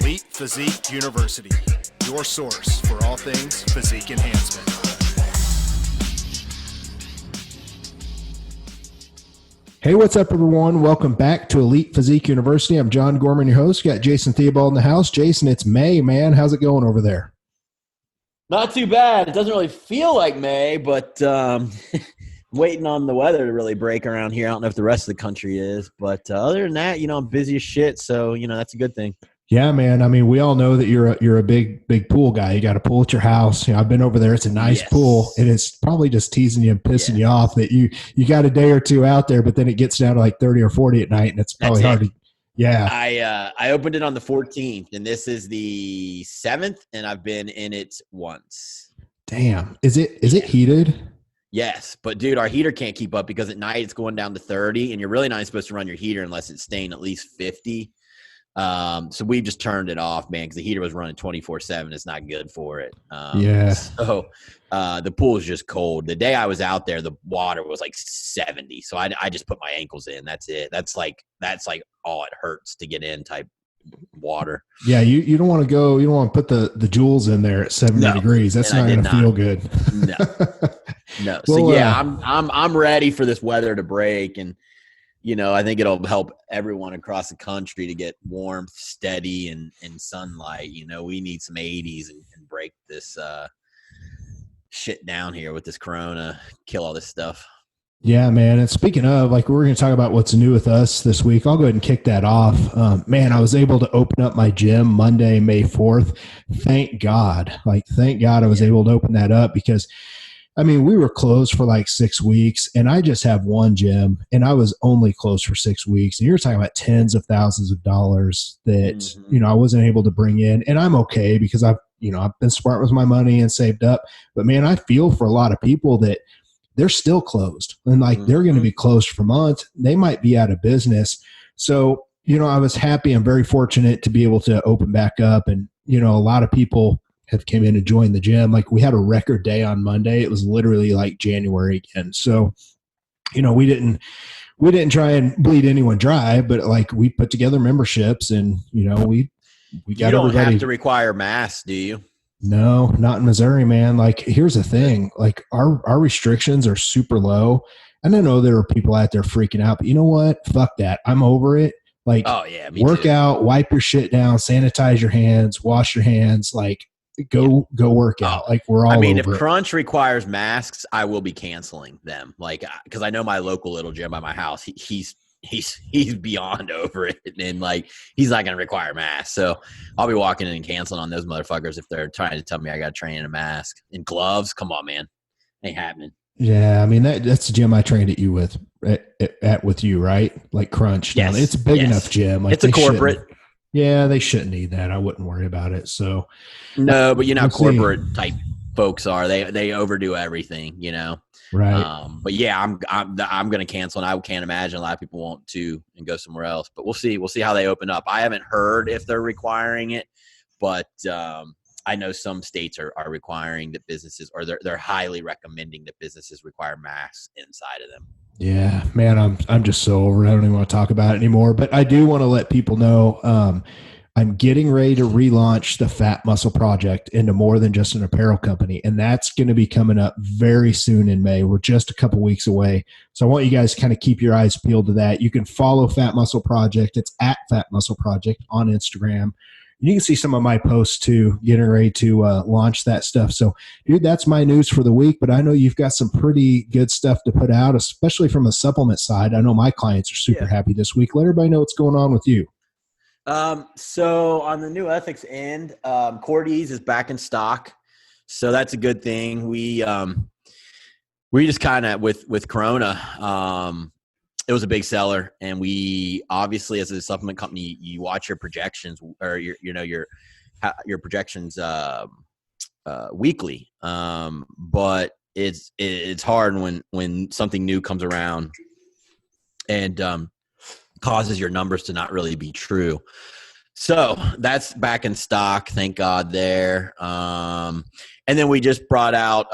Elite Physique University, your source for all things physique enhancement. Hey, what's up, everyone? Welcome back to Elite Physique University. I'm John Gorman, your host. Got Jason Theobald in the house. Jason, it's May, man. How's it going over there? Not too bad. It doesn't really feel like May, but waiting on the weather to really break around here. I don't know if the rest of the country is, but other than that, I'm busy as shit. So, that's a good thing. Yeah, man. I mean, we all know that you're a big pool guy. You got a pool at your house. I've been over there. It's a nice pool. And it's probably just teasing you and pissing you off that you got a day or two out there, but then it gets down to like 30 or 40 at night, and it's probably hard to. Yeah. I opened it on the 14th, and this is the 7th, and I've been in it once. Damn. Is it heated? Yes, but dude, our heater can't keep up because at night it's going down to 30, and you're really not supposed to run your heater unless it's staying at least 50. So we just turned it off, man, because the heater was running 24/7. It's not good for it. So the pool is just cold. The day I was out there, the water was like 70. So I just put my ankles in. That's it. That's like all it hurts to get in type water. Yeah, you don't want to go. You don't want to put the joules in there at 70 degrees. That's not going to feel good. No. So I'm ready for this weather to break, and I think it'll help everyone across the country to get warmth, steady, and sunlight. We need some 80s and break this shit down here with this corona, kill all this stuff. Yeah, man. And speaking of, we're going to talk about what's new with us this week. I'll go ahead and kick that off. Man, I was able to open up my gym Monday, May 4th. Thank God. Thank God I was able to open that up because we were closed for 6 weeks, and I just have one gym, and I was only closed for 6 weeks. And you're talking about tens of thousands of dollars that, I wasn't able to bring in. And I'm okay because I've been smart with my money and saved up. But man, I feel for a lot of people that they're still closed, and they're going to be closed for months. They might be out of business. So, I was happy and very fortunate to be able to open back up. And, a lot of people have came in and joined the gym. We had a record day on Monday. It was literally January again. So, we didn't try and bleed anyone dry, but we put together memberships, and, we got everybody. You don't have to require masks, do you? No, not in Missouri, man. Here's the thing. Our restrictions are super low. And I know there are people out there freaking out, but you know what? Fuck that. I'm over it. Work out, wipe your shit down, sanitize your hands, wash your hands, go work out. We're all over if Crunch requires masks, I will be canceling them. Because I know my local little gym by my house, he's beyond over it, and he's not going to require masks. So I'll be walking in and canceling on those motherfuckers if they're trying to tell me I got to train in a mask and gloves. Come on, man, ain't happening. Yeah, that's the gym I trained at you with you, right? Crunch. Yes, it's a big enough gym. It's a corporate. Yeah, they shouldn't need that. I wouldn't worry about it. So no, but corporate type folks are. They overdo everything, Right. But yeah, I'm going to cancel, and I can't imagine a lot of people want to and go somewhere else. But we'll see. We'll see how they open up. I haven't heard if they're requiring it, but I know some states are requiring that businesses, or they're highly recommending that businesses require masks inside of them. Yeah, man, I'm just so over it. I don't even want to talk about it anymore. But I do want to let people know I'm getting ready to relaunch the Fat Muscle Project into more than just an apparel company. And that's going to be coming up very soon in May. We're just a couple weeks away. So I want you guys to kind of keep your eyes peeled to that. You can follow Fat Muscle Project. It's at Fat Muscle Project on Instagram. And you can see some of my posts too, getting ready to launch that stuff. So, dude, that's my news for the week. But I know you've got some pretty good stuff to put out, especially from a supplement side. I know my clients are super happy this week. Let everybody know what's going on with you. So on the new ethics end, Cordy's is back in stock. So that's a good thing. We just kind of with Corona, it was a big seller, and we obviously, as a supplement company, you watch your projections or your projections, weekly. But it's hard when something new comes around and, causes your numbers to not really be true. So that's back in stock. Thank God there. And then we just brought out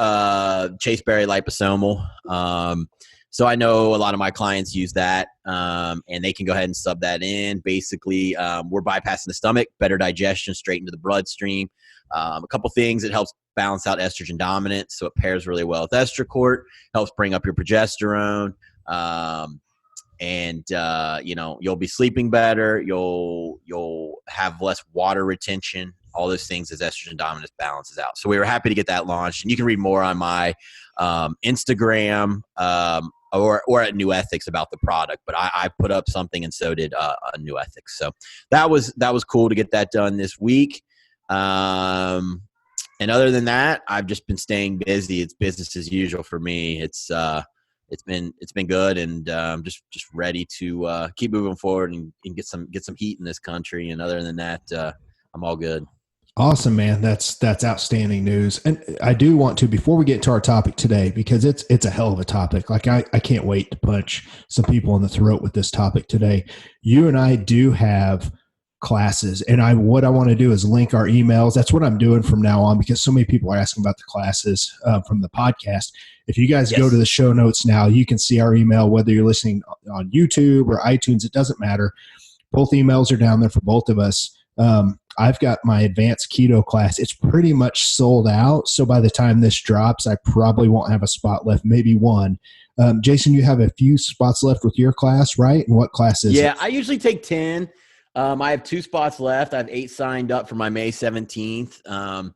Chaseberry Liposomal. So I know a lot of my clients use that. and they can go ahead and sub that in. Basically, we're bypassing the stomach, better digestion, straight into the bloodstream. A couple things, it helps balance out estrogen dominance, so it pairs really well with estracort, helps bring up your progesterone, and you'll be sleeping better, you'll have less water retention, all those things as estrogen dominance balances out. So we were happy to get that launched, and you can read more on my Instagram or at New Ethics about the product, but I put up something, and so did New Ethics. So that was cool to get that done this week. And other than that, I've just been staying busy. It's business as usual for me. It's been good, and just ready to keep moving forward and get some heat in this country. And other than that, I'm all good. Awesome, man. That's outstanding news. And I do want to, before we get to our topic today, because it's a hell of a topic. Like I can't wait to punch some people in the throat with this topic today. You and I do have classes, and what I want to do is link our emails. That's what I'm doing from now on, because so many people are asking about the classes from the podcast. If you guys go to the show notes now, you can see our email, whether you're listening on YouTube or iTunes, it doesn't matter. Both emails are down there for both of us. I've got my advanced keto class. It's pretty much sold out. So by the time this drops, I probably won't have a spot left, maybe one. Jason, you have a few spots left with your class, right? And what class is it? Yeah, I usually take 10. I have 2 spots left. I have 8 signed up for my May 17th.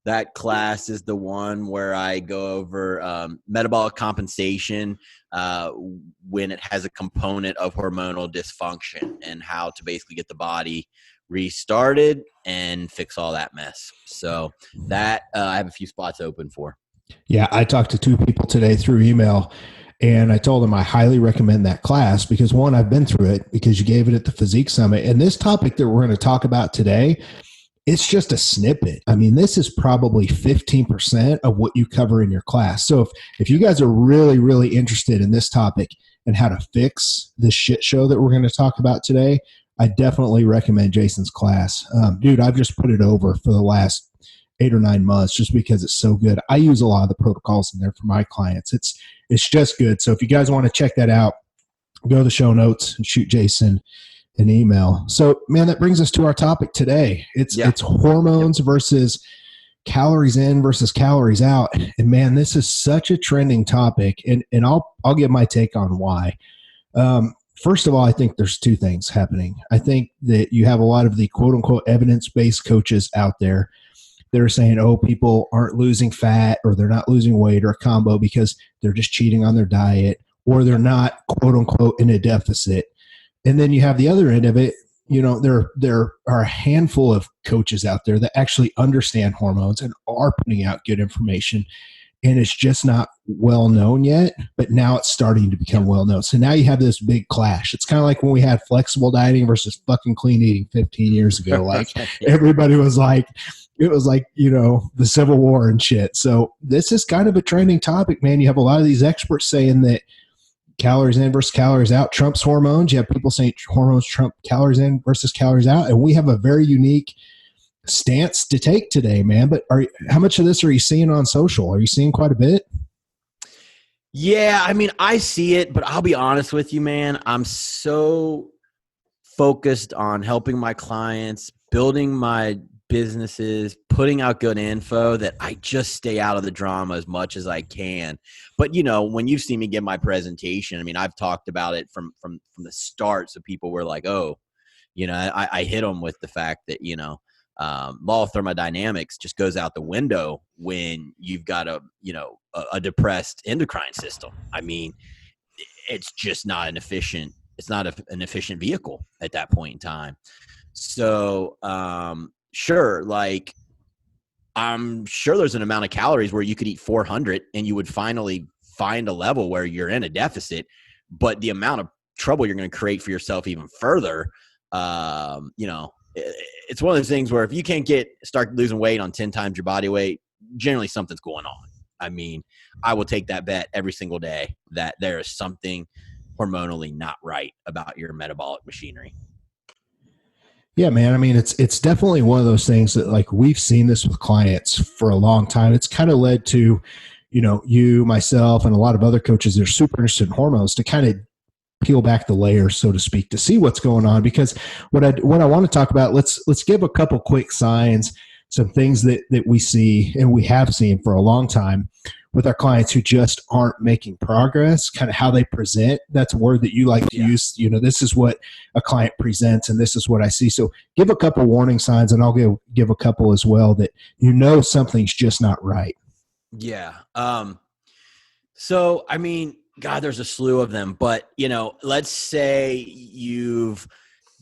That class is the one where I go over metabolic compensation when it has a component of hormonal dysfunction, and how to basically get the body restarted and fix all that mess. So that I have a few spots open for. Yeah, I talked to 2 people today through email, and I told them I highly recommend that class because, one, I've been through it because you gave it at the Physique Summit. And this topic that we're going to talk about today, it's just a snippet. I mean, this is probably 15% of what you cover in your class. So if you guys are really, really interested in this topic and how to fix this shit show that we're going to talk about today, I definitely recommend Jason's class. Dude, I've just put it over for the last 8 or 9 months just because it's so good. I use a lot of the protocols in there for my clients. It's just good. So if you guys want to check that out, go to the show notes and shoot Jason an email. So, man, that brings us to our topic today. It's hormones versus calories in versus calories out. And man, this is such a trending topic, and I'll give my take on why. First of all, I think there's 2 things happening. I think that you have a lot of the quote unquote evidence-based coaches out there. They're saying, oh, people aren't losing fat, or they're not losing weight, or a combo because they're just cheating on their diet, or they're not quote unquote in a deficit. And then you have the other end of it. You know, there are a handful of coaches out there that actually understand hormones and are putting out good information, and it's just not well known yet, but now it's starting to become well known. So now you have this big clash. It's kind of like when we had flexible dieting versus fucking clean eating 15 years ago. Like everybody was like, it was like, you know, the Civil War and shit. So this is kind of a trending topic, man. You have a lot of these experts saying that calories in versus calories out trumps hormones. You have people saying hormones trump calories in versus calories out. And we have a very unique stance to take today, man. But how much of this are you seeing on social? Are you seeing quite a bit? Yeah, I mean, I see it, but I'll be honest with you, man. I'm so focused on helping my clients, building my businesses, putting out good info, that I just stay out of the drama as much as I can. But, you know, when you've seen me give my presentation, I mean, I've talked about it from the start. So people were like, oh, you know, I hit them with the fact that, you know, law of thermodynamics just goes out the window when you've got a depressed endocrine system. I mean, it's just not an efficient vehicle at that point in time. So, sure, like, I'm sure there's an amount of calories where you could eat 400 and you would finally find a level where you're in a deficit, but the amount of trouble you're going to create for yourself even further, you know, it's one of those things where if you can't start losing weight on 10 times your body weight, generally something's going on. I mean, I will take that bet every single day that there is something hormonally not right about your metabolic machinery. Yeah, man. I mean, it's definitely one of those things that, like, we've seen this with clients for a long time. It's kind of led to, you know, you, myself, and a lot of other coaches that are super interested in hormones to kind of peel back the layers, so to speak, to see what's going on. Because what I want to talk about, let's give a couple quick signs, some things that we see and we have seen for a long time with our clients who just aren't making progress, kind of how they present. That's a word that you like to use. This is what a client presents and this is what I see. So give a couple warning signs, and I'll give a couple as well that something's just not right. Yeah. So, I mean, God, there's a slew of them, but let's say you've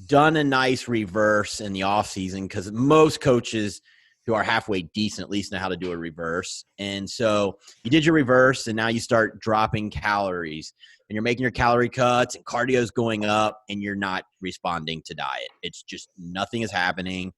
done a nice reverse in the off season, because most coaches who are halfway decent at least know how to do a reverse. And so you did your reverse, and now you start dropping calories, and you're making your calorie cuts, and cardio is going up, and you're not responding to diet. It's just nothing is happening.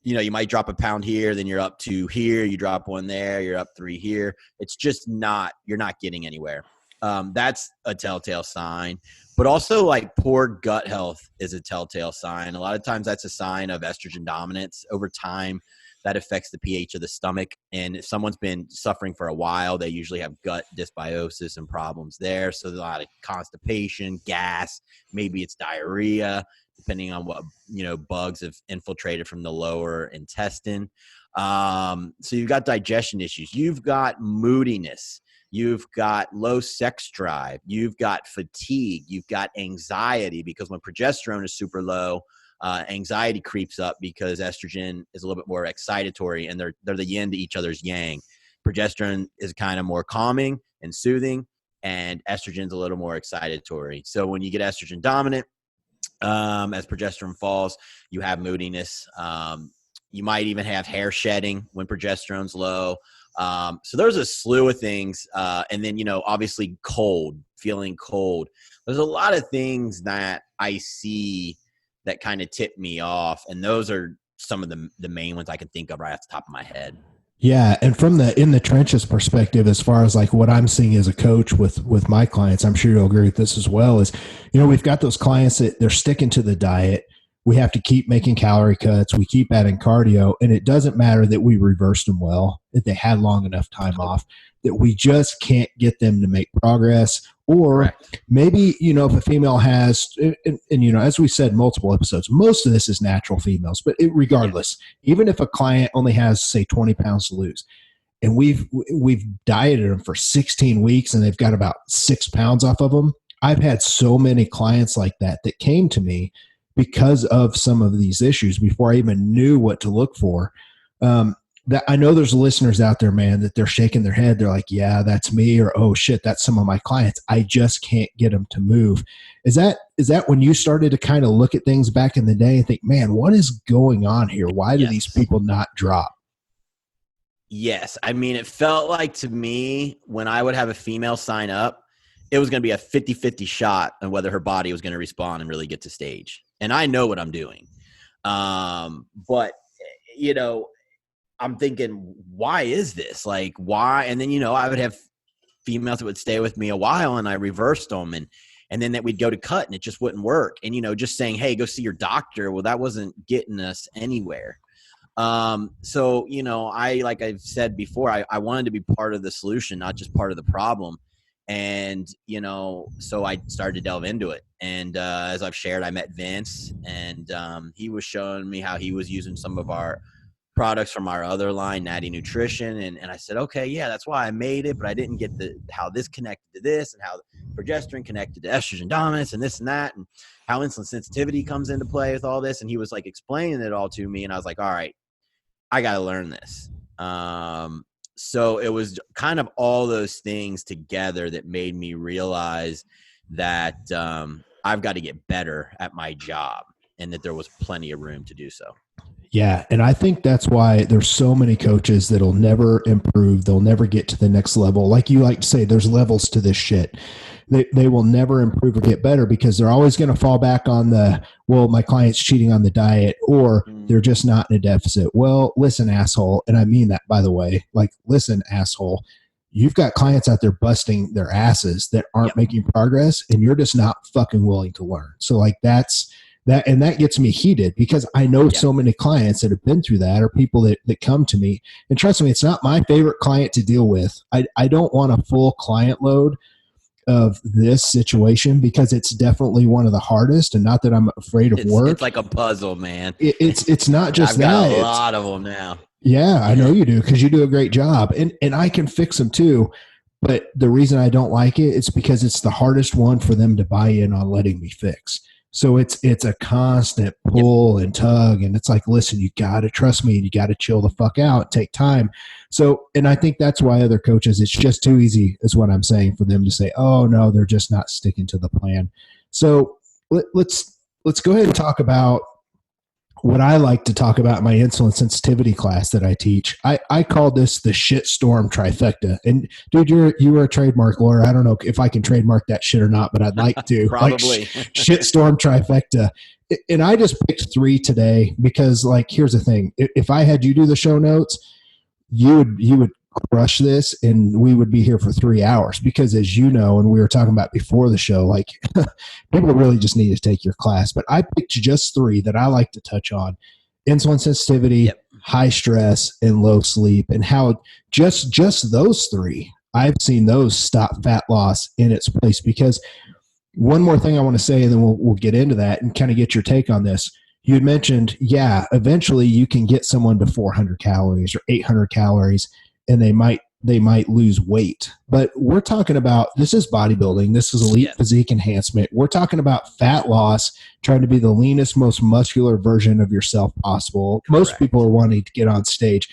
You might drop a pound here, then you're up 2 here, you drop 1 there, you're up 3 here. It's just you're not getting anywhere. That's a telltale sign. But also, like, poor gut health is a telltale sign. A lot of times that's a sign of estrogen dominance. Over time, that affects the pH of the stomach. And if someone's been suffering for a while, they usually have gut dysbiosis and problems there. So there's a lot of constipation, gas, maybe it's diarrhea, depending on what, bugs have infiltrated from the lower intestine. So you've got digestion issues. You've got moodiness. You've got low sex drive. You've got fatigue. You've got anxiety, because when progesterone is super low, anxiety creeps up because estrogen is a little bit more excitatory, and they're the yin to each other's yang. Progesterone is kind of more calming and soothing, and estrogen's a little more excitatory. So when you get estrogen dominant, as progesterone falls, you have moodiness. You might even have hair shedding when progesterone's low. So there's a slew of things. And then, obviously feeling cold. There's a lot of things that I see that kind of tip me off. And those are some of the main ones I can think of right off the top of my head. Yeah. And from the in the trenches perspective, as far as like what I'm seeing as a coach with my clients, I'm sure you'll agree with this as well, is, we've got those clients that they're sticking to the diet. We have to keep making calorie cuts. We keep adding cardio, and it doesn't matter that we reversed them well, that they had long enough time off, that we just can't get them to make progress. Or Correct. Maybe, if a female has, and as we said in multiple episodes, most of this is natural females, but regardless, even if a client only has, say, 20 pounds to lose, and we've dieted them for 16 weeks and they've got about 6 pounds off of them. I've had so many clients like that came to me because of some of these issues before I even knew what to look for. That I know there's listeners out there, man, that they're shaking their head. They're like, yeah, that's me, or, oh shit, that's some of my clients. I just can't get them to move. Is that when you started to kind of look at things back in the day and think, man, what is going on here? Why do these people not drop? Yes. I mean, it felt like to me when I would have a female sign up, it was going to be a 50-50 shot on whether her body was going to respond and really get to stage. And I know what I'm doing. But, I'm thinking, why is this? Like, why? And then, I would have females that would stay with me a while, and I reversed them. And then that we'd go to cut, and it just wouldn't work. And, just saying, hey, go see your doctor. Well, that wasn't getting us anywhere. So, like I've said before, I wanted to be part of the solution, not just part of the problem. And, so I started to delve into it. And as I've shared, I met Vince, and he was showing me how he was using some of our products from our other line, Natty Nutrition. And I said, okay, yeah, that's why I made it, but I didn't get how this connected to this, and how progesterone connected to estrogen dominance, and this and that, and how insulin sensitivity comes into play with all this. And he was like explaining it all to me. And I was like, all right, I got to learn this. So it was kind of all those things together that made me realize that I've got to get better at my job, and that there was plenty of room to do so. Yeah. And I think that's why there's so many coaches that'll never improve. They'll never get to the next level. Like you like to say, there's levels to this shit. They will never improve or get better because they're always going to fall back on my client's cheating on the diet, or they're just not in a deficit. Well, listen, asshole. And I mean that, by the way, like, listen, asshole, you've got clients out there busting their asses that aren't making progress, and you're just not fucking willing to learn. So like that gets me heated because I know so many clients that have been through that, or people that come to me, and trust me, it's not my favorite client to deal with. I don't want a full client load of this situation because it's definitely one of the hardest, and not that I'm afraid of work. It's like a puzzle, man. It's not just I've got that. a lot of them now. Yeah, I know you do because you do a great job, and I can fix them too. But the reason I don't like it, it's because it's the hardest one for them to buy in on letting me fix. So it's a constant pull and tug, and it's like, listen, you got to trust me, and you got to chill the fuck out, take time. So, and I think that's why other coaches, it's just too easy, is what I'm saying, for them to say, oh no, they're just not sticking to the plan. So let's go ahead and talk about what I like to talk about in my insulin sensitivity class that I teach. I call this the shitstorm trifecta. And dude, you were a trademark lawyer. I don't know if I can trademark that shit or not, but I'd like to. Probably. Shitstorm trifecta. And I just picked 3 today because, like, here's the thing. If I had you do the show notes, you would crush this, and we would be here for 3 hours because, as you know, and we were talking about before the show, like, people really just need to take your class. But I picked just 3 that I like to touch on: insulin sensitivity, high stress, and low sleep, and how just those 3, I've seen those stop fat loss in its place. Because one more thing I want to say, and then we'll get into that and kind of get your take on this. You had mentioned, eventually you can get someone to 400 calories or 800 calories, and they might lose weight. But we're talking about, this is bodybuilding. This is elite physique enhancement. We're talking about fat loss, trying to be the leanest, most muscular version of yourself possible. Correct. Most people are wanting to get on stage.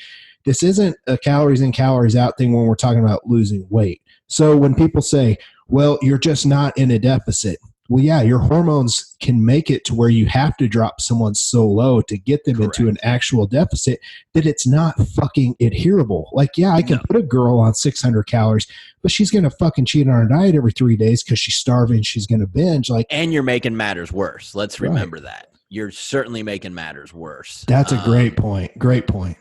This isn't a calories in, calories out thing when we're talking about losing weight. So when people say, well, you're just not in a deficit. Well, yeah, your hormones can make it to where you have to drop someone so low to get them into an actual deficit that it's not fucking adherable. Like, I can put a girl on 600 calories, but she's going to fucking cheat on her diet every 3 days because she's starving. She's going to binge. Like, and you're making matters worse. Let's remember that. You're certainly making matters worse. That's a great point. Great point.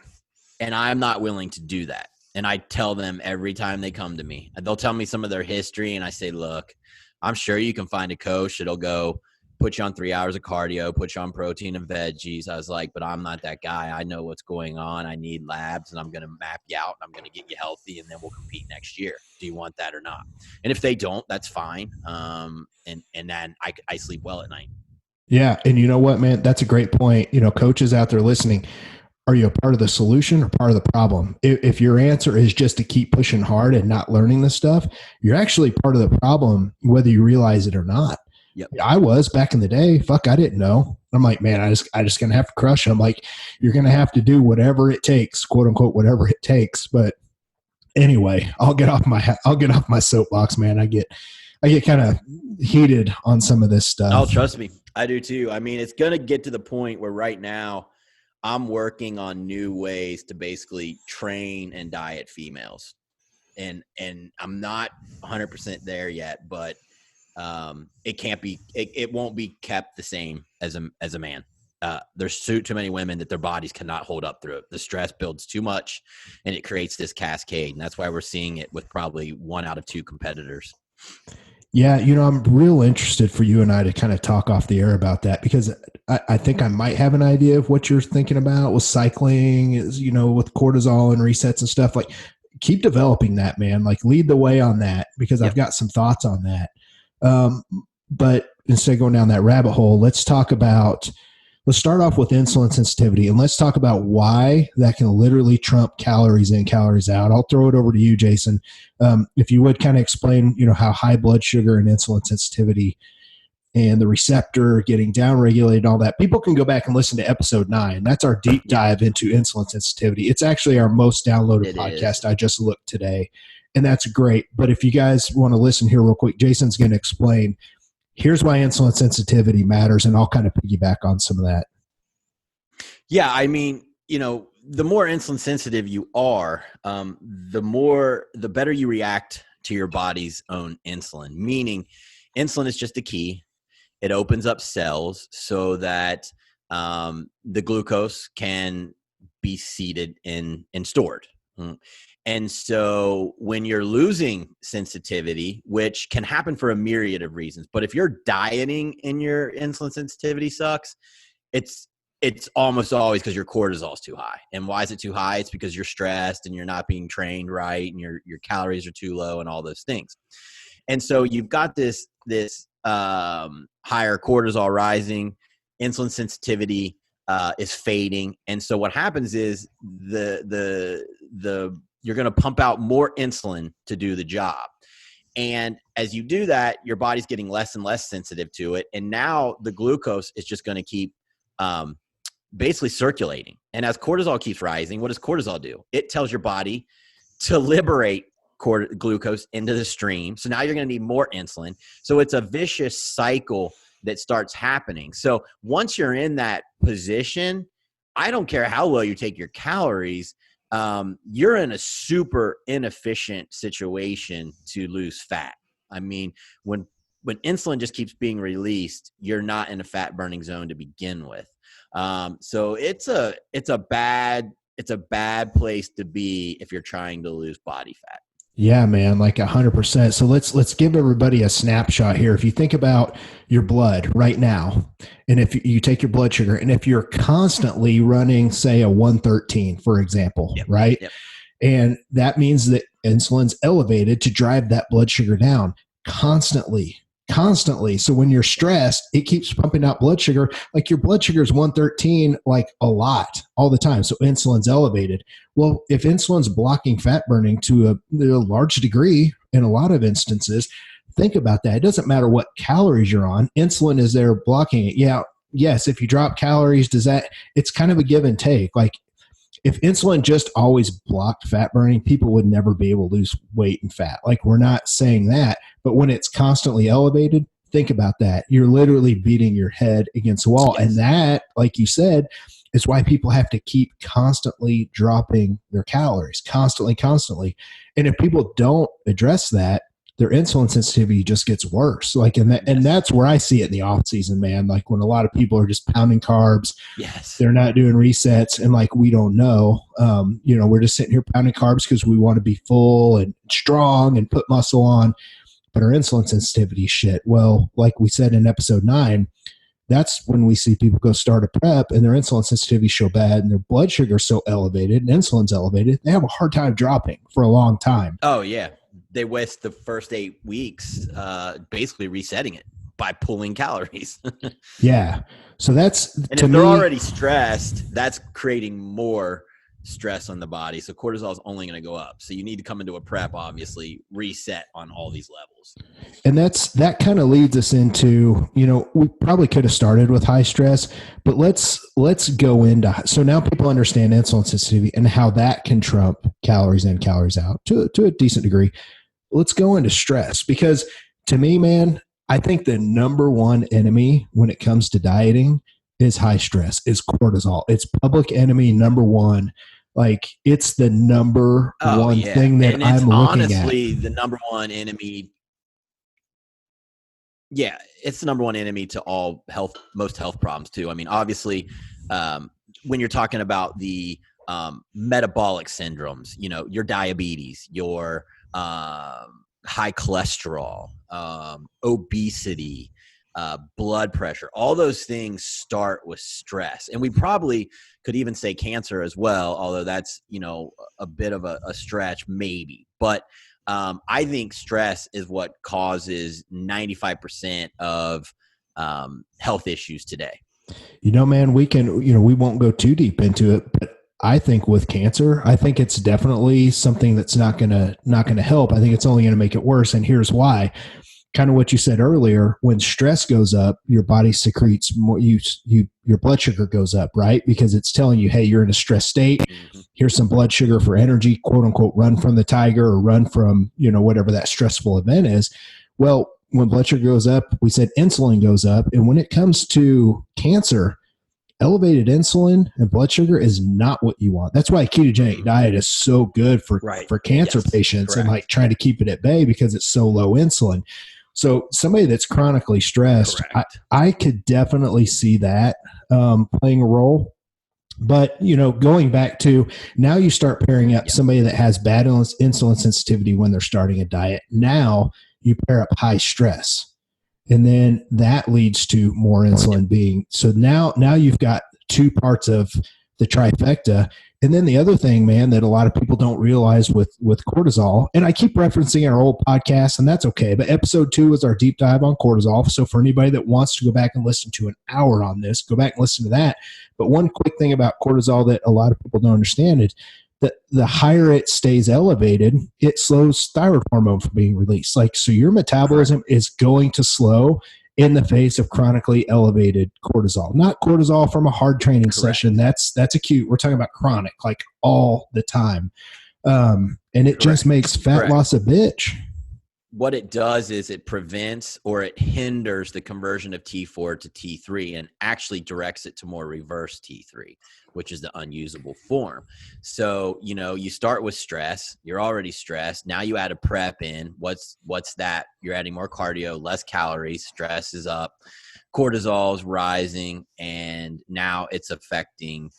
And I'm not willing to do that. And I tell them every time they come to me, they'll tell me some of their history, and I say, look, I'm sure you can find a coach that'll go put you on 3 hours of cardio, put you on protein and veggies. I was like, but I'm not that guy. I know what's going on. I need labs, and I'm going to map you out, and I'm going to get you healthy, and then we'll compete next year. Do you want that or not? And if they don't, that's fine. And then I sleep well at night. Yeah. And you know what, man? That's a great point. You know, coaches out there listening, are you a part of the solution or part of the problem? If your answer is just to keep pushing hard and not learning this stuff, you're actually part of the problem, whether you realize it or not. Yep. I was back in the day. Fuck, I didn't know. I'm like, man, I just gonna have to crush them. Like, you're gonna have to do whatever it takes, quote unquote, whatever it takes. But anyway, I'll get off my soapbox, man. I get kind of heated on some of this stuff. Oh, trust me, I do too. I mean, it's gonna get to the point where right now, I'm working on new ways to basically train and diet females. And I'm not 100% there yet, but it won't be kept the same as a man. There's too many women that their bodies cannot hold up through it. The stress builds too much, and it creates this cascade. And that's why we're seeing it with probably 1 out of 2 competitors. Yeah, you know, I'm real interested for you and I to kind of talk off the air about that, because I think I might have an idea of what you're thinking about with cycling, you know, with cortisol and resets and stuff. Like, keep developing that, man. Like, lead the way on that, because I've got some thoughts on that. But instead of going down that rabbit hole, let's start off with insulin sensitivity, and let's talk about why that can literally trump calories in, calories out. I'll throw it over to you, Jason. If you would kind of explain, you know, how high blood sugar and insulin sensitivity and the receptor getting downregulated, all that. People can go back and listen to episode 9. That's our deep dive into insulin sensitivity. It's actually our most downloaded podcast. I just looked today, and that's great. But if you guys want to listen here real quick, Jason's going to explain, here's why insulin sensitivity matters, and I'll kind of piggyback on some of that. Yeah, I mean, you know, the more insulin sensitive you are, the better you react to your body's own insulin. Meaning, insulin is just a key. It opens up cells so that the glucose can be seated and stored. And so when you're losing sensitivity, which can happen for a myriad of reasons, but if you're dieting and your insulin sensitivity sucks, it's almost always because your cortisol is too high. And why is it too high? It's because you're stressed and you're not being trained right, and your calories are too low and all those things. And so you've got this higher cortisol rising, insulin sensitivity is fading. And so what happens is you're going to pump out more insulin to do the job. And as you do that, your body's getting less and less sensitive to it. And now the glucose is just going to keep basically circulating. And as cortisol keeps rising, what does cortisol do? It tells your body to liberate glucose into the stream. So now you're going to need more insulin. So it's a vicious cycle that starts happening. So once you're in that position, I don't care how low you take your calories, you're in a super inefficient situation to lose fat. I mean, when insulin just keeps being released, you're not in a fat burning zone to begin with. So it's a bad place to be if you're trying to lose body fat. Yeah, man, like 100%. So let's give everybody a snapshot here. If you think about your blood right now, and if you take your blood sugar, and if you're constantly running, say, a 113, for example, Yep. right? Yep. And that means that insulin's elevated to drive that blood sugar down constantly. So when you're stressed, it keeps pumping out blood sugar. Like your blood sugar is 113, like a lot all the time. So insulin's elevated. Well, if insulin's blocking fat burning to a large degree in a lot of instances, think about that. It doesn't matter what calories you're on. Insulin is there blocking it. Yeah. Yes. If you drop calories, it's kind of a give and take. Like if insulin just always blocked fat burning, people would never be able to lose weight and fat. Like we're not saying that, but when it's constantly elevated, think about that. You're literally beating your head against the wall. Yes. And that, like you said, is why people have to keep constantly dropping their calories, constantly. And if people don't address that, their insulin sensitivity just gets worse. Like, and that's where I see it in the off season, man. Like when a lot of people are just pounding carbs, yes, they're not doing resets, and like we don't know, we're just sitting here pounding carbs because we want to be full and strong and put muscle on, but our insulin sensitivity is shit. Well, like we said in episode 9, that's when we see people go start a prep and their insulin sensitivity is so bad and their blood sugar is so elevated and insulin's elevated, they have a hard time dropping for a long time. Oh yeah. They waste the first 8 weeks basically resetting it by pulling calories. Yeah. So that's, and if they're already stressed, that's creating more stress on the body. So cortisol is only going to go up. So you need to come into a prep, obviously, reset on all these levels. And that kind of leads us into, we probably could have started with high stress, but let's go into, so now people understand insulin sensitivity and how that can trump calories in, calories out to a decent degree. Let's go into stress, because to me, man, I think the number one enemy when it comes to dieting is high stress, is cortisol. It's public enemy number one. Like it's the number one thing that I'm looking at. Honestly, the number one enemy. Yeah, it's the number one enemy to most health problems too. I mean, obviously, when you're talking about the metabolic syndromes, your diabetes, your high cholesterol, obesity, blood pressure, all those things start with stress. And we probably could even say cancer as well, although that's, a bit of a stretch maybe. But I think stress is what causes 95% of health issues today. Man, we can, we won't go too deep into it, but I think with cancer, I think it's definitely something that's not going to help. I think it's only going to make it worse. And here's why. Kind of what you said earlier, when stress goes up, your body secretes more, your blood sugar goes up, right? Because it's telling you, hey, you're in a stress state. Mm-hmm. Here's some blood sugar for energy, quote unquote, run from the tiger or run from, whatever that stressful event is. Well, when blood sugar goes up, we said insulin goes up. And when it comes to cancer, elevated insulin and blood sugar is not what you want. That's why a ketogenic diet is so good for cancer patients. Correct. And like trying to keep it at bay because it's so low insulin. So somebody that's chronically stressed, I could definitely see that playing a role. But, going back to now you start pairing up somebody that has bad insulin sensitivity when they're starting a diet. Now you pair up high stress. And then that leads to more insulin being. So now you've got two parts of the trifecta. And then the other thing, man, that a lot of people don't realize with cortisol, and I keep referencing our old podcast, and that's okay, but episode 2 is our deep dive on cortisol. So for anybody that wants to go back and listen to an hour on this, go back and listen to that. But one quick thing about cortisol that a lot of people don't understand is that the higher it stays elevated, it slows thyroid hormone from being released. Like, so your metabolism is going to slow in the face of chronically elevated cortisol. Not cortisol from a hard training session. That's acute. We're talking about chronic, like all the time. And it just makes fat loss a bitch. What it does is it prevents or it hinders the conversion of T4 to T3 and actually directs it to more reverse T3, which is the unusable form. So, you know, you start with stress. You're already stressed. Now you add a prep in. What's that? You're adding more cardio, less calories. Stress is up. Cortisol is rising. And now it's affecting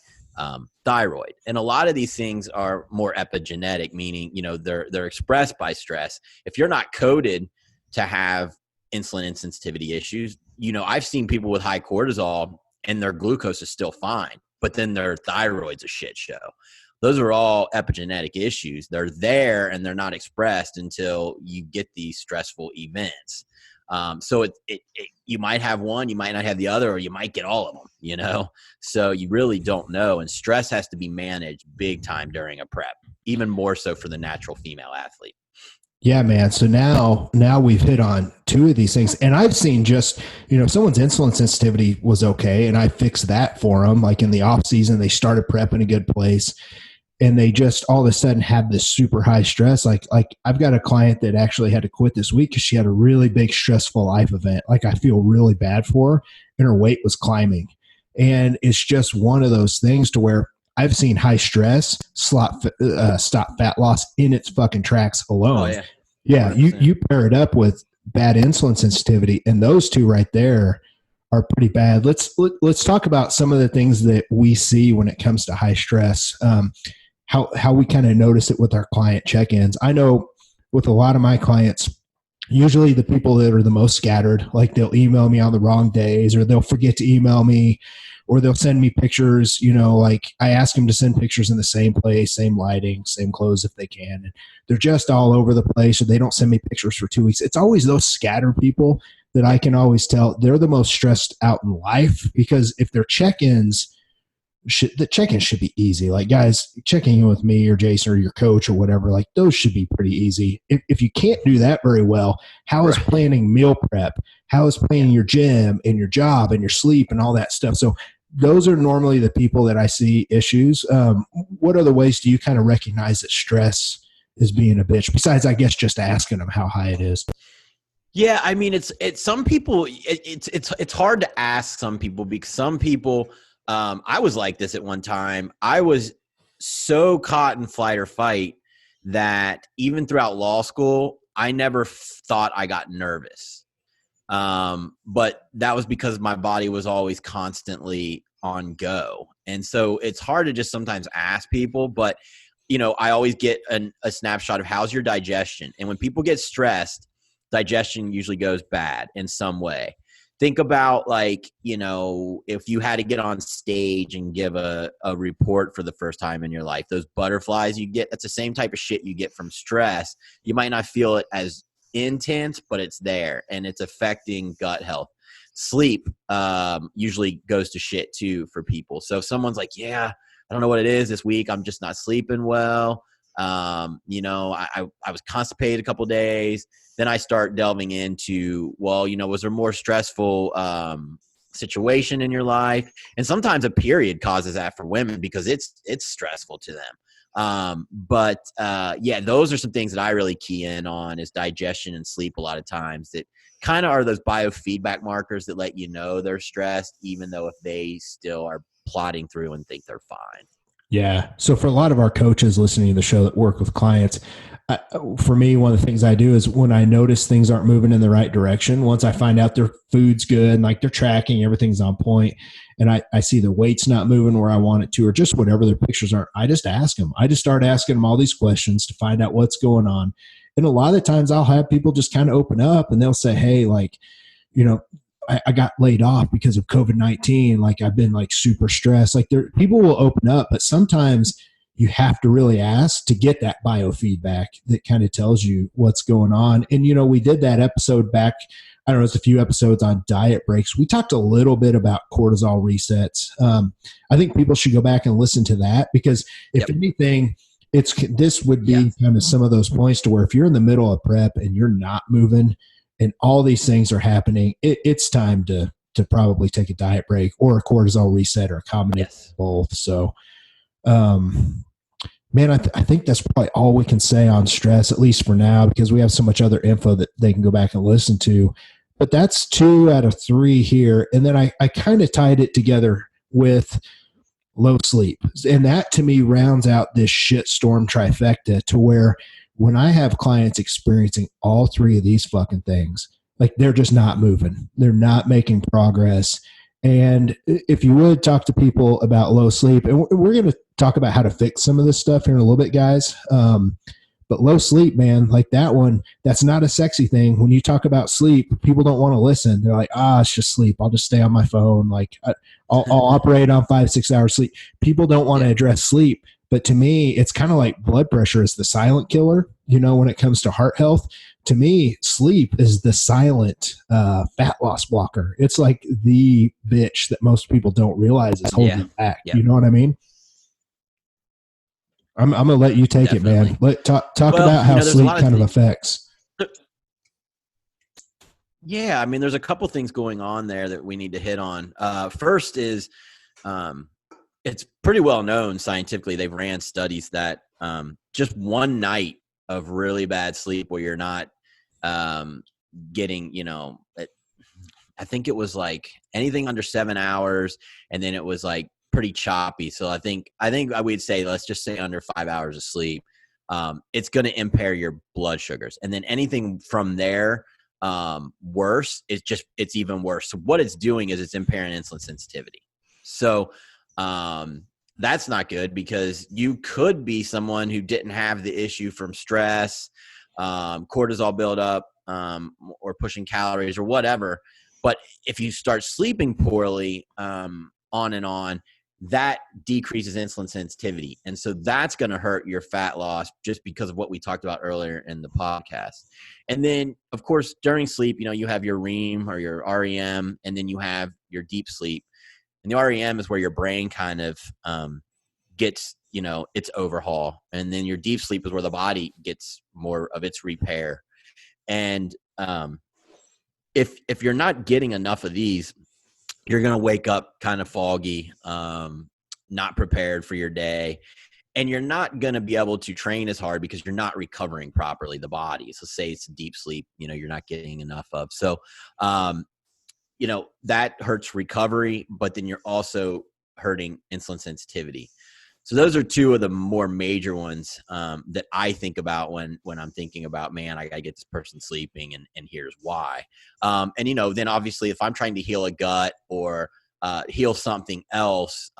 thyroid. And a lot of these things are more epigenetic, meaning, you know, they're expressed by stress. If you're not coded to have insulin insensitivity issues, you know, I've seen people with high cortisol and their glucose is still fine, but then their thyroid's a shit show. Those are all epigenetic issues. They're there and they're not expressed until you get these stressful events. So you might have one, you might not have the other, or you might get all of them, you know? So you really don't know. And stress has to be managed big time during a prep, even more so for the natural female athlete. Yeah, man. So now we've hit on 2 of these things, and I've seen just, you know, someone's insulin sensitivity was okay, and I fixed that for them. Like in the off season, they started prep in a good place, and they just all of a sudden had this super high stress. Like I've got a client that actually had to quit this week because she had a really big stressful life event. Like I feel really bad for her, and her weight was climbing, and it's just one of those things to where I've seen high stress stop fat loss in its fucking tracks alone. Oh, yeah. Yeah, you pair it up with bad insulin sensitivity, and those 2 right there are pretty bad. Let's talk about some of the things that we see when it comes to high stress. How we kind of notice it with our client check-ins. I know with a lot of my clients, usually the people that are the most scattered, like they'll email me on the wrong days, or they'll forget to email me, or they'll send me pictures, you know, like I ask them to send pictures in the same place, same lighting, same clothes if they can. And they're just all over the place, or they don't send me pictures for 2 weeks. It's always those scattered people that I can always tell they're the most stressed out in life, because if their check-ins, the check-ins should be easy. Like, guys, checking in with me or Jason or your coach or whatever, like those should be pretty easy. If you can't do that very well, how is planning meal prep? How is planning your gym and your job and your sleep and all that stuff? So those are normally the people that I see issues. What other ways do you kind of recognize that stress is being a bitch, besides, I guess, just asking them how high it is? Yeah, I mean, it's some people. It's hard to ask some people, because some people. I was like this at one time. I was so caught in flight or fight that even throughout law school, I never thought I got nervous. But that was because my body was always constantly on go. And so it's hard to just sometimes ask people, but you know, I always get a snapshot of how's your digestion. And when people get stressed, digestion usually goes bad in some way. Think about, like, you know, if you had to get on stage and give a report for the first time in your life, those butterflies you get, that's the same type of shit you get from stress. You might not feel it as intense, but it's there, and it's affecting gut health. Sleep usually goes to shit too for people. So if someone's like, yeah, I don't know what it is this week, I'm just not sleeping well. You know, I was constipated a couple of days. Then I start delving into, well, you know, was there more stressful situation in your life? And sometimes a period causes that for women because it's stressful to them. But yeah, those are some things that I really key in on, is digestion and sleep a lot of times, that kind of are those biofeedback markers that let you know they're stressed, even though if they still are plodding through and think they're fine. Yeah. So for a lot of our coaches listening to the show that work with clients, for me, one of the things I do is when I notice things aren't moving in the right direction, once I find out their food's good and like they're tracking, everything's on point, and I see their weight's not moving where I want it to, or just whatever their pictures are, I just ask them. I just start asking them all these questions to find out what's going on. And a lot of the times I'll have people just kind of open up and they'll say, hey, like, you know, I got laid off because of COVID-19. Like, I've been like super stressed. Like, people will open up, but sometimes you have to really ask to get that biofeedback that kind of tells you what's going on. And, we did that episode back, I don't know, it's a few episodes on diet breaks. We talked a little bit about cortisol resets. I think people should go back and listen to that, because if anything, this would be kind of some of those points to where if you're in the middle of prep and you're not moving and all these things are happening, it's time to probably take a diet break or a cortisol reset or a combination of both. So, man, I think that's probably all we can say on stress, at least for now, because we have so much other info that they can go back and listen to. But that's 2 out of 3 here. And then I kind of tied it together with low sleep. And that to me rounds out this shitstorm trifecta, to where when I have clients experiencing all 3 of these fucking things, like they're just not moving, they're not making progress. And if you would talk to people about low sleep, and we're going to talk about how to fix some of this stuff here in a little bit, guys. But low sleep, man, like that one, that's not a sexy thing. When you talk about sleep, people don't want to listen. They're like, it's just sleep. I'll just stay on my phone. Like I'll operate on 5-6 hours sleep. People don't want to address sleep. But to me, it's kind of like blood pressure is the silent killer, when it comes to heart health. To me, sleep is the silent fat loss blocker. It's like the bitch that most people don't realize is holding it back. You know what I mean? I'm going to let you take it, man. Talk about how sleep kind of affects. Yeah, I mean, there's a couple things going on there that we need to hit on. First is it's pretty well known scientifically. They've ran studies that just one night of really bad sleep where you're not getting, I think it was like anything under 7 hours, and then it was like pretty choppy. So I think I would say, let's just say under 5 hours of sleep, it's going to impair your blood sugars. And then anything from there worse, it's even worse. So what it's doing is it's impairing insulin sensitivity. So that's not good, because you could be someone who didn't have the issue from stress, cortisol buildup, or pushing calories or whatever. But if you start sleeping poorly, on and on, that decreases insulin sensitivity. And so that's going to hurt your fat loss, just because of what we talked about earlier in the podcast. And then, of course, during sleep, you have your REM or your REM, and then you have your deep sleep. And the REM is where your brain kind of gets, its overhaul. And then your deep sleep is where the body gets more of its repair. And if you're not getting enough of these, you're going to wake up kind of foggy, not prepared for your day. And you're not going to be able to train as hard because you're not recovering properly the body. So say it's deep sleep, you're not getting enough of. So, that hurts recovery, but then you're also hurting insulin sensitivity. So those are 2 of the more major ones that I think about when I'm thinking about, man, I got to get this person sleeping, and here's why. And, then obviously if I'm trying to heal a gut or heal something else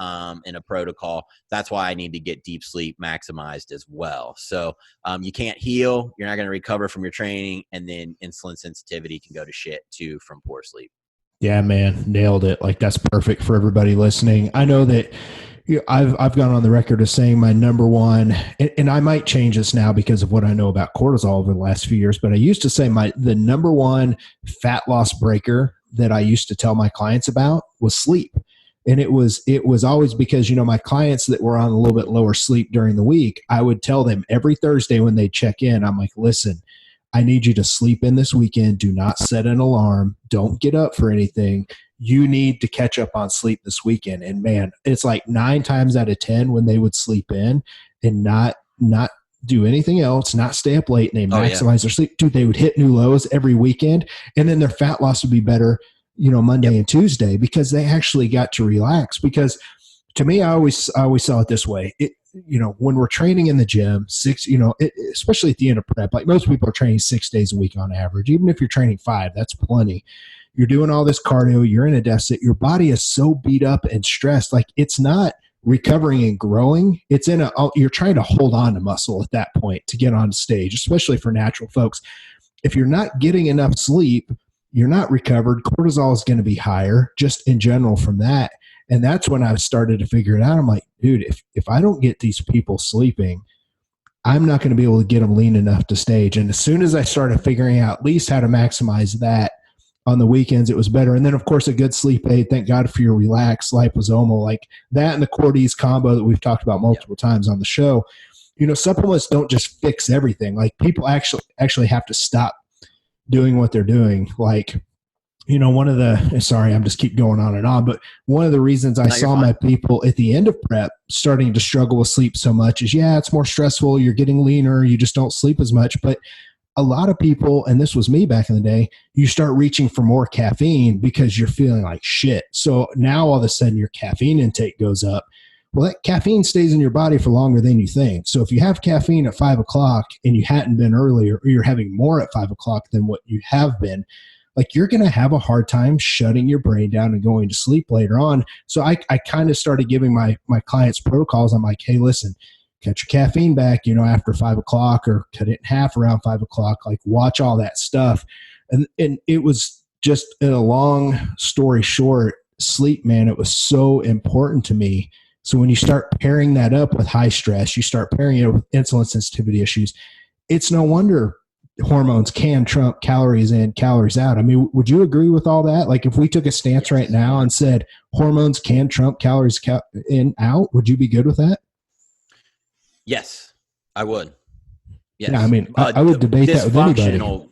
in a protocol, that's why I need to get deep sleep maximized as well. So you can't heal, you're not going to recover from your training, and then insulin sensitivity can go to shit too from poor sleep. Yeah, man, nailed it. Like that's perfect for everybody listening. I know that I've gone on the record as saying my number one, and I might change this now because of what I know about cortisol over the last few years, but I used to say the number one fat loss breaker that I used to tell my clients about was sleep. And it was always because, my clients that were on a little bit lower sleep during the week, I would tell them every Thursday when they check in, I'm like, listen, I need you to sleep in this weekend. Do not set an alarm. Don't get up for anything. You need to catch up on sleep this weekend. And man, it's like 9 times out of 10 when they would sleep in and not do anything else, not stay up late, and they maximize their sleep. Dude, they would hit new lows every weekend, and then their fat loss would be better, Monday and Tuesday, because they actually got to relax. Because to me, I always saw it this way. When we're training in the gym, especially at the end of prep, like most people are training 6 days a week on average. Even if you're training 5, that's plenty. You're doing all this cardio, you're in a deficit, your body is so beat up and stressed, like it's not recovering and growing. It's you're trying to hold on to muscle at that point to get on stage, especially for natural folks. If you're not getting enough sleep, you're not recovered. Cortisol is going to be higher just in general from that. And that's when I started to figure it out. I'm like, dude, if I don't get these people sleeping, I'm not going to be able to get them lean enough to stage. And as soon as I started figuring out at least how to maximize that on the weekends, it was better. And then, of course, a good sleep aid. Thank God for your Relax Liposomal, like that and the Cordy's combo that we've talked about multiple times on the show. Supplements don't just fix everything. Like people actually have to stop doing what they're doing. Like, one of the, sorry, I'm just keep going on and on, but one of the reasons I saw my people at the end of prep starting to struggle with sleep so much is, it's more stressful. You're getting leaner. You just don't sleep as much. But a lot of people, and this was me back in the day, you start reaching for more caffeine because you're feeling like shit. So now all of a sudden your caffeine intake goes up. Well, that caffeine stays in your body for longer than you think. So if you have caffeine at 5 o'clock and you hadn't been earlier, or you're having more at 5 o'clock than what you have been, like you're going to have a hard time shutting your brain down and going to sleep later on. So I kind of started giving my clients protocols. I'm like, hey, listen, cut your caffeine back, after 5 o'clock, or cut it in half around 5 o'clock, like watch all that stuff. And it was just, in a long story short, sleep, man, it was so important to me. So when you start pairing that up with high stress, you start pairing it with insulin sensitivity issues, it's no wonder hormones can trump calories in, calories out. I mean, would you agree with all that? Like if we took a stance right now and said hormones can trump calories in, out, would you be good with that? Yes, I would. Yes. Yeah, I mean, I would debate that with anybody.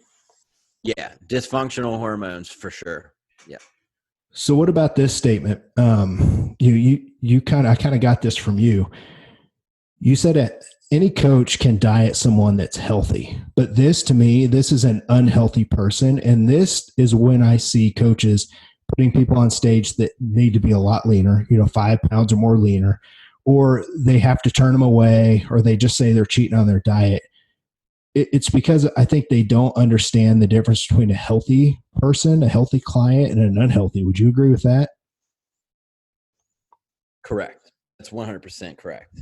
Yeah, dysfunctional hormones for sure. Yeah. So what about this statement? I kind of got this from you. You said that any coach can diet someone that's healthy, but to me, this is an unhealthy person. And this is when I see coaches putting people on stage that need to be a lot leaner, 5 pounds or more leaner, or they have to turn them away, or they just say they're cheating on their diet. It's because I think they don't understand the difference between a healthy person, a healthy client, and an unhealthy. Would you agree with that? Correct. That's 100% correct.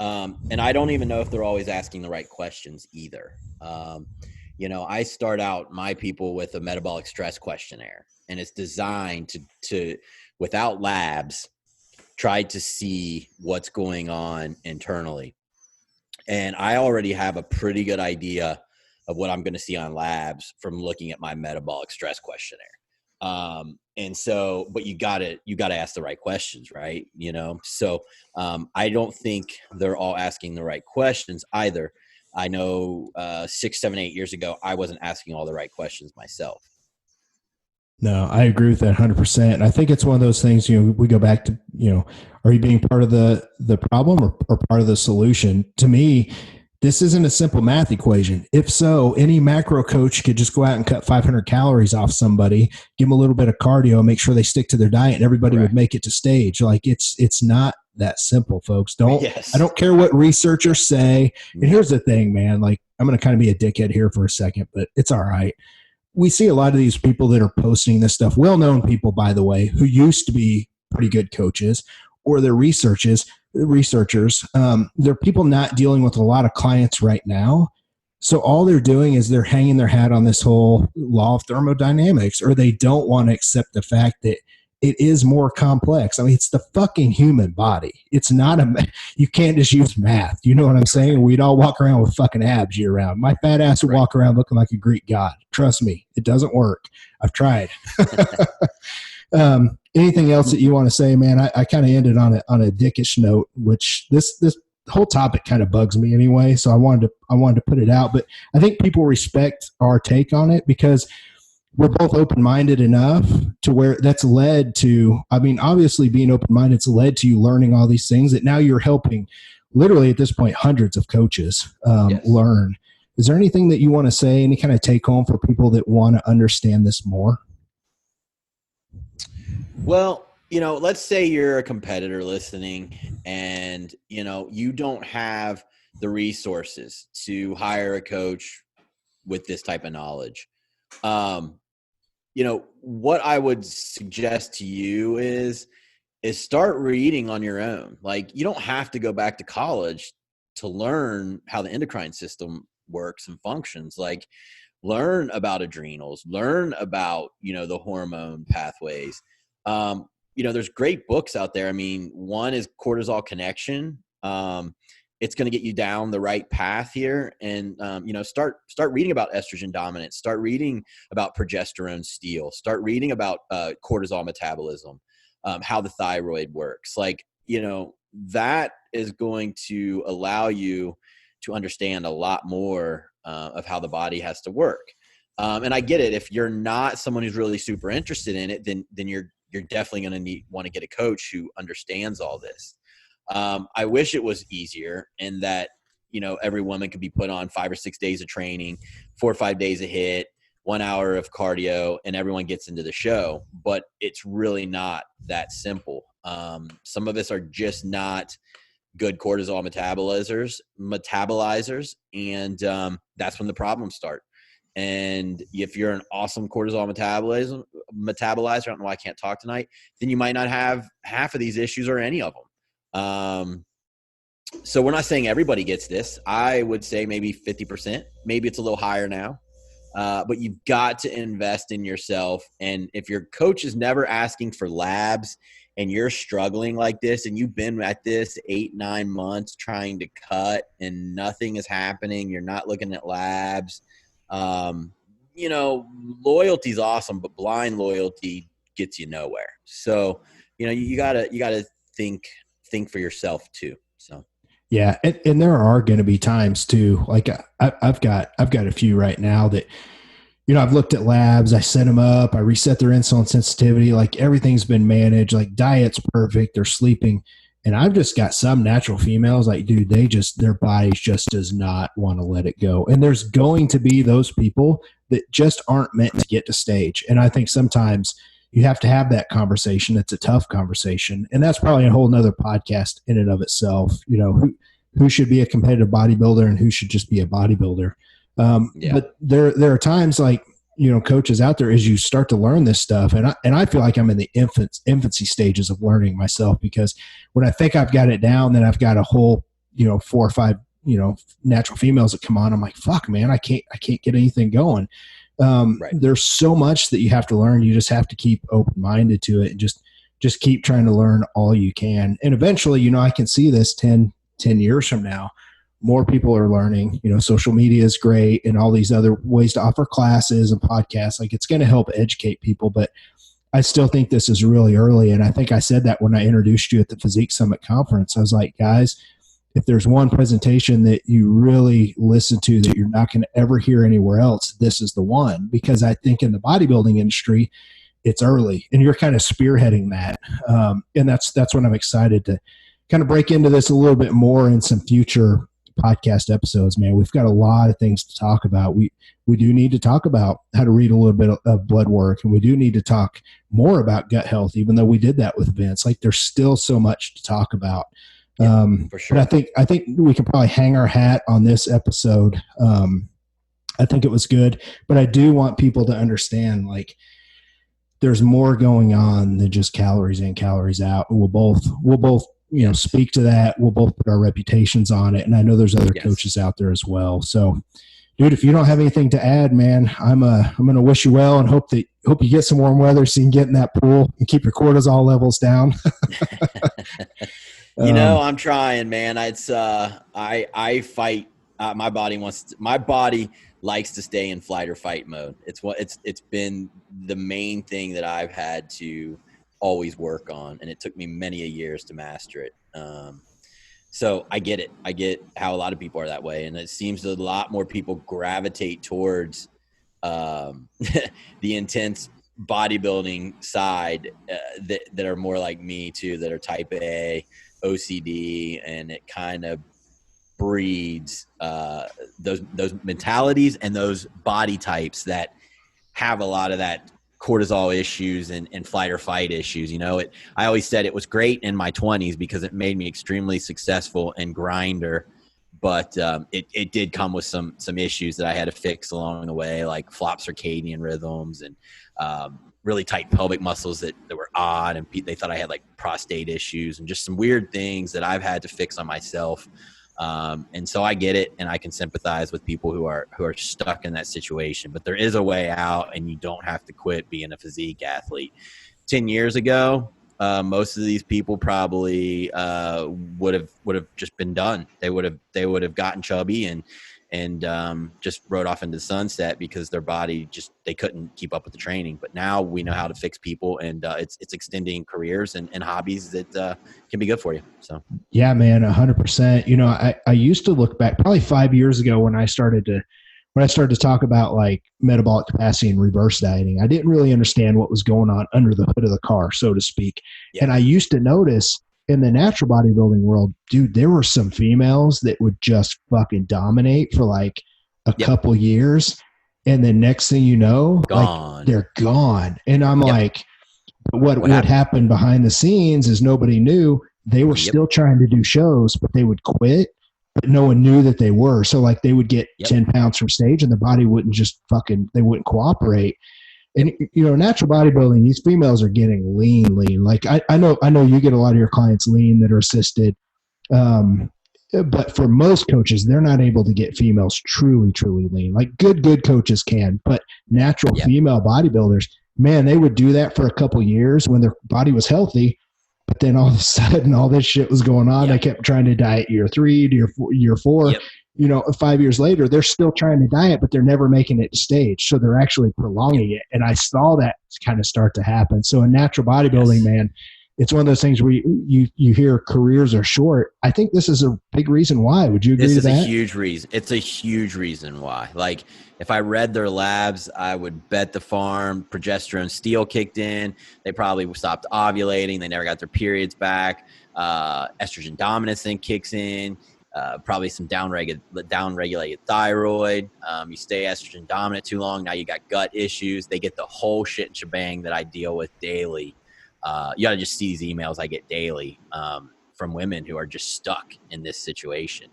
And I don't even know if they're always asking the right questions either. I start out my people with a metabolic stress questionnaire, and it's designed to without labs, try to see what's going on internally. And I already have a pretty good idea of what I'm going to see on labs from looking at my metabolic stress questionnaire. And so, but you gotta ask the right questions, right? So, I don't think they're all asking the right questions either. I know, 6, 7, 8 years ago, I wasn't asking all the right questions myself. No, I agree with that 100%. And I think it's one of those things, we go back to, are you being part of the problem or part of the solution? To me, this isn't a simple math equation. If so, any macro coach could just go out and cut 500 calories off somebody, give them a little bit of cardio, make sure they stick to their diet, and everybody would make it to stage. Like it's not that simple, folks. I don't care what researchers say. And here's the thing, man, like I'm going to kind of be a dickhead here for a second, but it's all right. We see a lot of these people that are posting this stuff, well-known people, by the way, who used to be pretty good coaches, or they're researchers. They're people not dealing with a lot of clients right now. So all they're doing is they're hanging their hat on this whole law of thermodynamics, or they don't want to accept the fact that it is more complex. I mean, it's the fucking human body. It's not you can't just use math. You know what I'm saying? We'd all walk around with fucking abs year round. My fat ass would walk around looking like a Greek god. Trust me, it doesn't work. I've tried. Anything else that you want to say, man? I kind of ended on a dickish note, which this whole topic kind of bugs me anyway. So I wanted to put it out, but I think people respect our take on it because we're both open-minded enough to where that's led to, obviously being open-minded, it's led to you learning all these things that now you're helping literally at this point, hundreds of coaches learn. Is there anything that you want to say, any kind of take home for people that want to understand this more? Well, let's say you're a competitor listening and, you don't have the resources to hire a coach with this type of knowledge. What I would suggest to you is start reading on your own. Like you don't have to go back to college to learn how the endocrine system works and functions. Like learn about adrenals, learn about, the hormone pathways. there's great books out there. I mean, one is Cortisol Connection. It's going to get you down the right path here, and start reading about estrogen dominance. Start reading about progesterone steal. Start reading about cortisol metabolism, how the thyroid works. Like, that is going to allow you to understand a lot more of how the body has to work. And I get it. If you're not someone who's really super interested in it, then you're definitely going to want to get a coach who understands all this. I wish it was easier, and that, every woman could be put on 5 or 6 days of training, 4 or 5 days of HIIT, 1 hour of cardio, and everyone gets into the show. But it's really not that simple. Some of us are just not good cortisol metabolizers, and that's when the problems start. And if you're an awesome cortisol metabolizer, I don't know why I can't talk tonight, then you might not have half of these issues or any of them. So we're not saying everybody gets this. I would say maybe 50%, maybe it's a little higher now. But you've got to invest in yourself. And if your coach is never asking for labs and you're struggling like this, and you've been at this 8-9 months trying to cut and nothing is happening, you're not looking at labs, loyalty is awesome, but blind loyalty gets you nowhere. So, you gotta think for yourself too. So, yeah. And there are going to be times too, like I've got a few right now that, I've looked at labs, I set them up, I reset their insulin sensitivity, like everything's been managed, like diet's perfect, they're sleeping. And I've just got some natural females, like, dude, their bodies just does not want to let it go. And there's going to be those people that just aren't meant to get to stage. And I think sometimes you have to have that conversation. It's a tough conversation. And that's probably a whole nother podcast in and of itself. Who should be a competitive bodybuilder and who should just be a bodybuilder. But there are times like, coaches out there, as you start to learn this stuff. And I feel like I'm in the infancy stages of learning myself, because when I think I've got it down, then I've got a whole, 4 or 5, natural females that come on. I'm like, fuck, man, I can't get anything going. Right. There's so much that you have to learn. You just have to keep open-minded to it and just keep trying to learn all you can. And eventually, I can see this 10 years from now, more people are learning, social media is great and all these other ways to offer classes and podcasts. Like, it's going to help educate people, but I still think this is really early. And I think I said that when I introduced you at the Physique Summit conference. I was like, guys, if there's one presentation that you really listen to that you're not going to ever hear anywhere else, this is the one, because I think in the bodybuilding industry, it's early and you're kind of spearheading that. And that's what I'm excited to kind of break into this a little bit more in some future podcast episodes, man. We've got a lot of things to talk about. We do need to talk about how to read a little bit of blood work, and we do need to talk more about gut health, even though we did that with Vince. Like, there's still so much to talk about. For sure. But I think we can probably hang our hat on this episode. I think it was good, but I do want people to understand, like, there's more going on than just calories in, calories out. We'll both speak to that. We'll both put our reputations on it. And I know there's other coaches out there as well. So, dude, if you don't have anything to add, man, I'm going to wish you well and hope you get some warm weather so you can get in that pool and keep your cortisol levels down. I'm trying, man. It's I fight. My body likes to stay in flight or fight mode. It's been the main thing that I've had to always work on, and it took me many a years to master it. So I get it. I get how a lot of people are that way, and it seems that a lot more people gravitate towards the intense bodybuilding side that are more like me too, that are type A, OCD, and it kind of breeds those mentalities and those body types that have a lot of that cortisol issues and flight or fight issues. I always said it was great in my 20s because it made me extremely successful and grinder, but it did come with some issues that I had to fix along the way, like flop circadian rhythms and really tight pelvic muscles that were odd, and they thought I had like prostate issues and just some weird things that I've had to fix on myself. And so I get it, and I can sympathize with people who are stuck in that situation, but there is a way out, and you don't have to quit being a physique athlete. 10 years ago, most of these people probably would have just been done. They would have gotten chubby and just rode off into the sunset because their body they couldn't keep up with the training. But now we know how to fix people, and it's extending careers and hobbies that can be good for you. So yeah, man, 100%. You know, I used to look back probably 5 years ago when I started to talk about like metabolic capacity and reverse dieting. I didn't really understand what was going on under the hood of the car, so to speak. Yeah. And I used to notice in the natural bodybuilding world, dude, there were some females that would just fucking dominate for like a couple years. And then next thing you know, gone. like they're gone. And I'm like, what happened behind the scenes is nobody knew. They were still trying to do shows, but they would quit. But no one knew that they were. So like they would get 10 pounds from stage and the body wouldn't they wouldn't cooperate. And, you know, natural bodybuilding, these females are getting lean. Like I know you get a lot of your clients lean that are assisted. But for most coaches, they're not able to get females truly lean. Like good coaches can, but natural female bodybuilders, man, they would do that for a couple years when their body was healthy. But then all of a sudden, all this shit was going on. They kept trying to diet year 3 to year 4. You know, 5 years later, they're still trying to diet, but they're never making it to stage. So they're actually prolonging it. And I saw that kind of start to happen. So in natural bodybuilding, man, it's one of those things where you hear careers are short. I think this is a big reason why. Would you agree with that? This is a huge reason. It's a huge reason why. Like, if I read their labs, I would bet the farm progesterone steal kicked in. They probably stopped ovulating. They never got their periods back. Estrogen dominance then kicks in. Probably some down-regulated thyroid. You stay estrogen dominant too long. Now you got gut issues. They get the whole shit and shebang that I deal with daily. You got to just see these emails I get daily from women who are just stuck in this situation.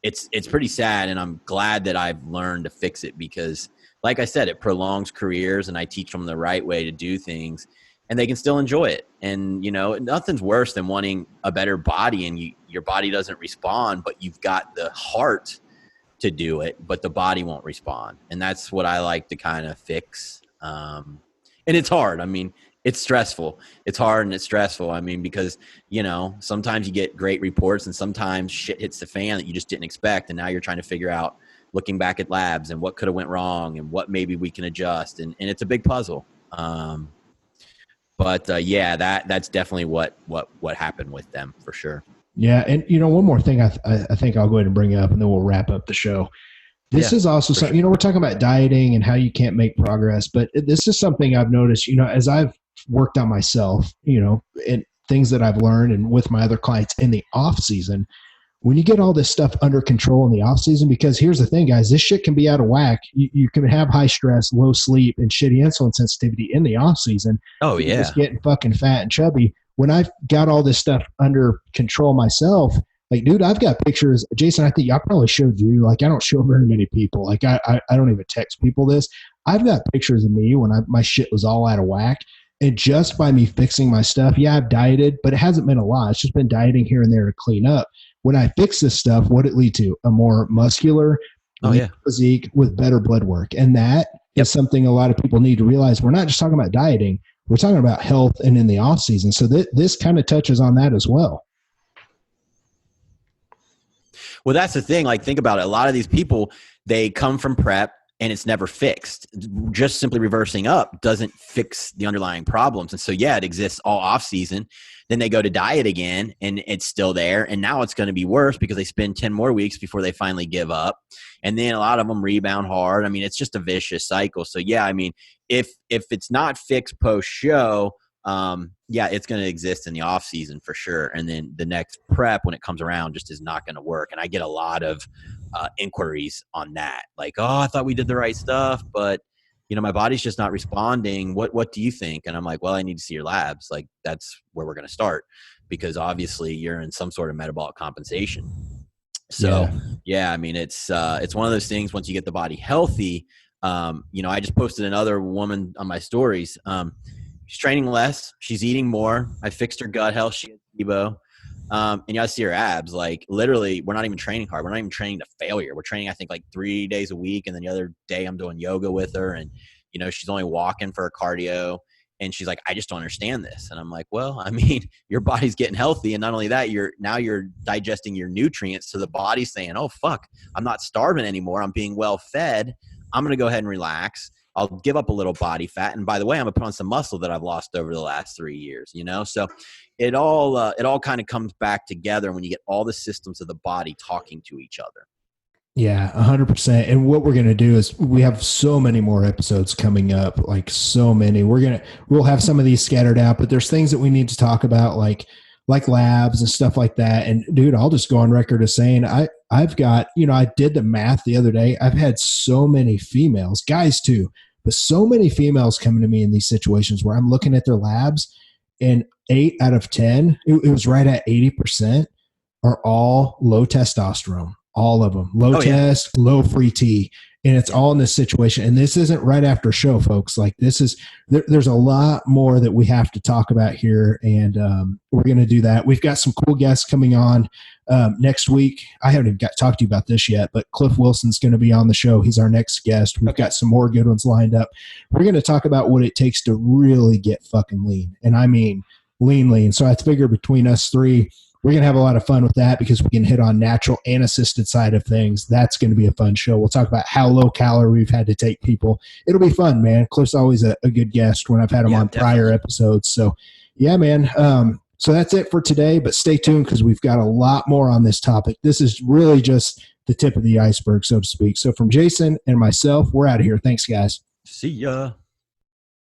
It's pretty sad, and I'm glad that I've learned to fix it because, like I said, it prolongs careers, and I teach them the right way to do things, and they can still enjoy it. And, you know, nothing's worse than wanting a better body, and your body doesn't respond, but you've got the heart to do it, but the body won't respond. And that's what I like to kind of fix. And it's hard. I mean, it's stressful. It's hard and it's stressful. I mean, because, you know, sometimes you get great reports and sometimes shit hits the fan that you just didn't expect. And now you're trying to figure out, looking back at labs and what could have went wrong and what maybe we can adjust. And it's a big puzzle. But yeah, that's definitely what happened with them for sure. Yeah. And, you know, one more thing I think I'll go ahead and bring up and then we'll wrap up the show. This is also something, you know, we're talking about dieting and how you can't make progress, but this is something I've noticed, you know, as I've worked on myself, you know, and things that I've learned and with my other clients in the off season, when you get all this stuff under control in the off season, because here's the thing, guys, this shit can be out of whack. You can have high stress, low sleep, and shitty insulin sensitivity in the off season. Oh yeah. Just getting fucking fat and chubby. When I've got all this stuff under control myself, like, dude, I've got pictures. Jason, I think I probably showed you. Like, I don't show very many people. Like, I don't even text people this. I've got pictures of me when my shit was all out of whack. And just by me fixing my stuff, yeah, I've dieted, but it hasn't been a lot. It's just been dieting here and there to clean up. When I fix this stuff, what it lead to? A more muscular physique with better blood work. And that is something a lot of people need to realize. We're not just talking about dieting. We're talking about health and in the off season. So this kind of touches on that as well. Well, that's the thing. Like, think about it. A lot of these people, they come from prep and it's never fixed. Just simply reversing up doesn't fix the underlying problems. And so, yeah, it exists all off season. Then they go to diet again and it's still there. And now it's going to be worse because they spend 10 more weeks before they finally give up. And then a lot of them rebound hard. I mean, it's just a vicious cycle. So, yeah, I mean, if it's not fixed post show, yeah, it's going to exist in the off season for sure. And then the next prep when it comes around just is not going to work. And I get a lot of inquiries on that. Like, oh, I thought we did the right stuff, but you know, my body's just not responding. What do you think? And I'm like, well, I need to see your labs. Like, that's where we're going to start because obviously you're in some sort of metabolic compensation. So yeah, I mean, it's one of those things once you get the body healthy, you know, I just posted another woman on my stories. She's training less. She's eating more. I fixed her gut health. She has SIBO. And you gotta see her abs. Like, literally, we're not even training hard. We're not even training to failure. We're training, I think, like 3 days a week. And then the other day I'm doing yoga with her. And, you know, she's only walking for her cardio. And she's like, I just don't understand this. And I'm like, well, I mean, your body's getting healthy. And not only that, you're digesting your nutrients. So the body's saying, oh, fuck, I'm not starving anymore. I'm being well fed. I'm going to go ahead and relax. I'll give up a little body fat. And by the way, I'm going to put on some muscle that I've lost over the last 3 years, you know? So it all kind of comes back together when you get all the systems of the body talking to each other. Yeah, 100%. And what we're going to do is we have so many more episodes coming up, like so many. We'll have some of these scattered out, but there's things that we need to talk about, like labs and stuff like that. And dude, I'll just go on record as saying I've got, I did the math the other day. I've had so many females, guys too, but so many females coming to me in these situations where I'm looking at their labs, and 8 out of 10, it was right at 80%, are all low testosterone. All of them, low test, low free T, and it's all in this situation. And this isn't right after a show, folks. Like this is, there's a lot more that we have to talk about here, and we're going to do that. We've got some cool guests coming on next week. I haven't even got to talk to you about this yet, but Cliff Wilson's going to be on the show. He's our next guest. We've got some more good ones lined up. We're going to talk about what it takes to really get fucking lean, and I mean lean. So I figure between us three, we're going to have a lot of fun with that because we can hit on natural and assisted side of things. That's going to be a fun show. We'll talk about how low calorie we've had to take people. It'll be fun, man. Cliff's always a good guest when I've had him on prior episodes. So yeah, man. So that's it for today, but stay tuned because we've got a lot more on this topic. This is really just the tip of the iceberg, so to speak. So from Jason and myself, we're out of here. Thanks, guys. See ya.